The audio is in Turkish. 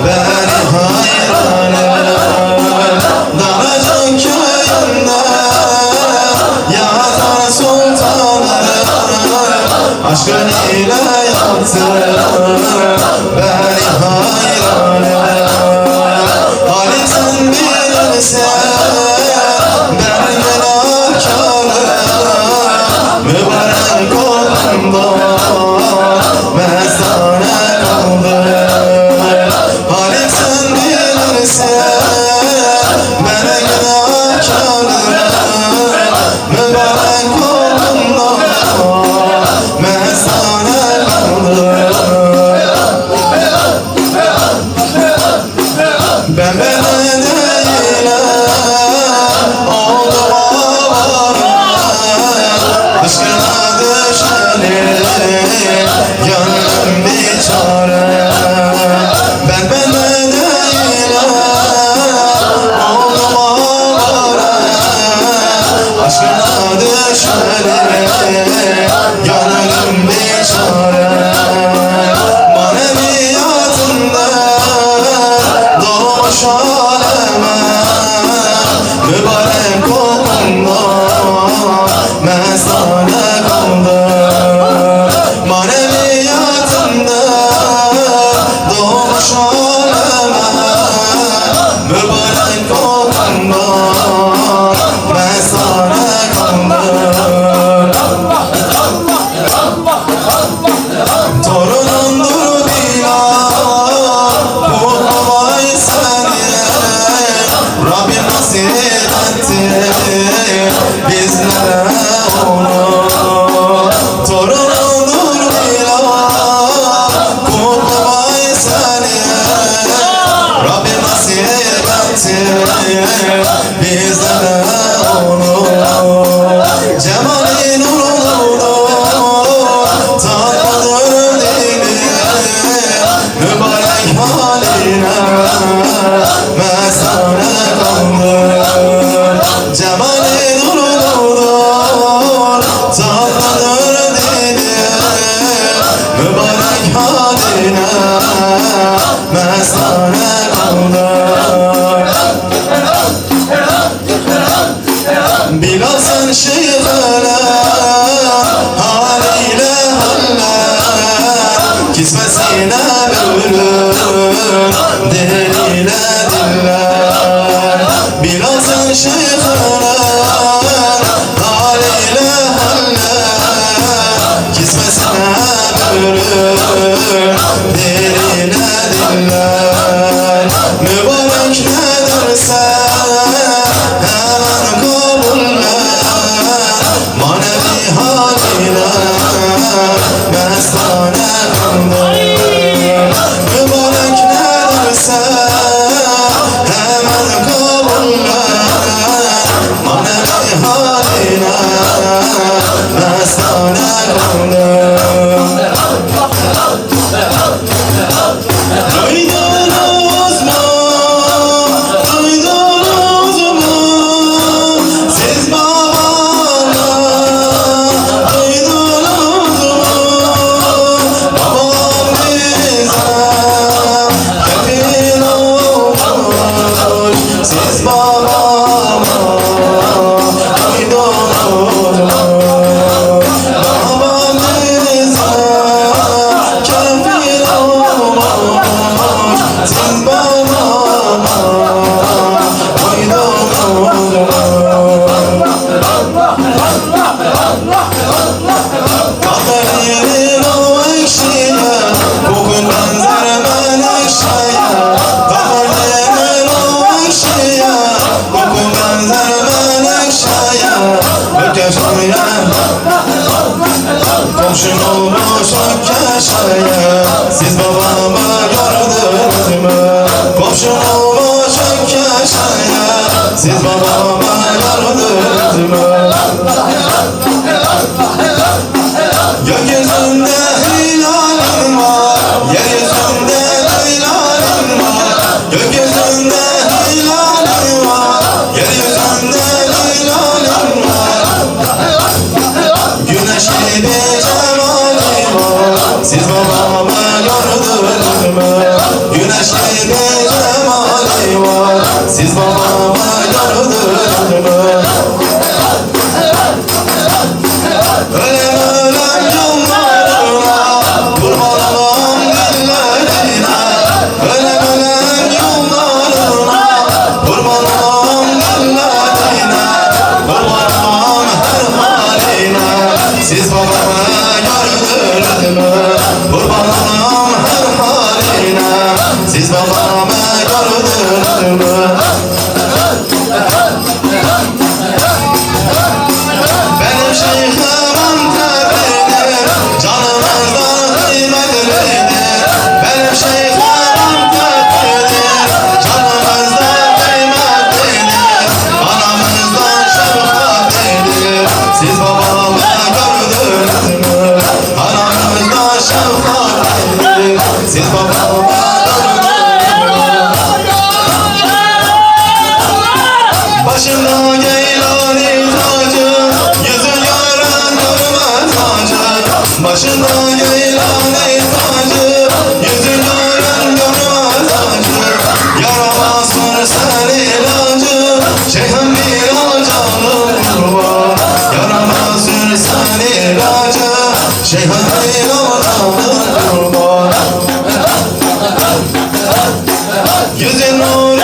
beni hayranım. Daracık köyünde yatan sultanım, aşkın ile yaktı beni hayranım. Halit'in bilirse ben günahkarım, mübarek kolumda mestane kaldım. Halit'in bilirse ben günahkarım, mübarek kolumda mestane kaldım. Ben değilim oldum avara, aşkına düşeni gönlüm biçare. Ben değilim oldum avara, aşkına düşeni gönlüm biçare. Maneviyatında doğmuş aleme, mübarek kolumda mestane kaldım. Maneviyatında doğmuş aleme, mübarek kolumda mestane kaldım. Torunundur Bilal, mutlu vay seni, Rabbim nasip etti bizlere onu. Torunundur Bilal, mutlu vay seni, Rabbim nasip etti bizlere onu. Cemali nurludur, tatlıdır dili, mübarek haline mestane kaldım. Cemali nurludur, tatlıdır dili, mübarek haline mestane kaldım. Bilal sen şeyhine haliyle haller, kisvesine bölür diliyle diller. Bilal sen şeyhine haliyle haller, kisvesine bölür diliyle diller. Mübarek ne derse hemen kabullen, manevi haline mestane kaldım. Mübarek ne derse hemen kabullen, manevi haline mestane kaldım. Duydunuz mu? Duydunuz mu? Siz babamı duydunuz mu? Babam bize kefil olmuş. Siz babamı duydunuz mu? Babam bize kefil olmuş. Siz babamı duydunuz mu? Kaderin o ekşiye, kokun benzer menekşeye. Kaderin o ekşiye, kokun benzer menekşeye. Ökeşeye, komşun olmuş Ökeşeye. Siz babamı gördünüz mü? Komşun olmuş Ökeşeye. Siz babamı gördünüz mü? Gökyüzünde hilalin var, yeryüzünde hilalin var. Gökyüzünde hilalin var, yeryüzünde hilalin var. Güneş gibi cemali var, siz babamı gördünüz mü? eşki bir cemali var. Siz babamı gördünüz mü? Ölem ölem yollarına kurban olam dillerine. Ölem ölem yollarına kurban olam dillerine. Kurban olam her haline. Siz babamı gördünüz mü? Kurban olam her haline. Siz babamı gördünüz mü? Benim şeyhim Antep'lidir, canımızdan kıymetlidir. Benim şeyhim Antep'lidir, canımızdan kıymetlidir. Anamızdan şefkatlidir. Siz babamı gördünüz mü? Anamızdan şefkatlidir. Siz babamı gördünüz mü? Başımda geylani tacı, yüzü gören görmez acı. Başımda geylani tacı, yüzü gören görmez acı. Yarama sor sen ilacı, şeyhim bir acanım var. Yarama sor sen ilacı, şeyhim bir acanım var. Yüzün nur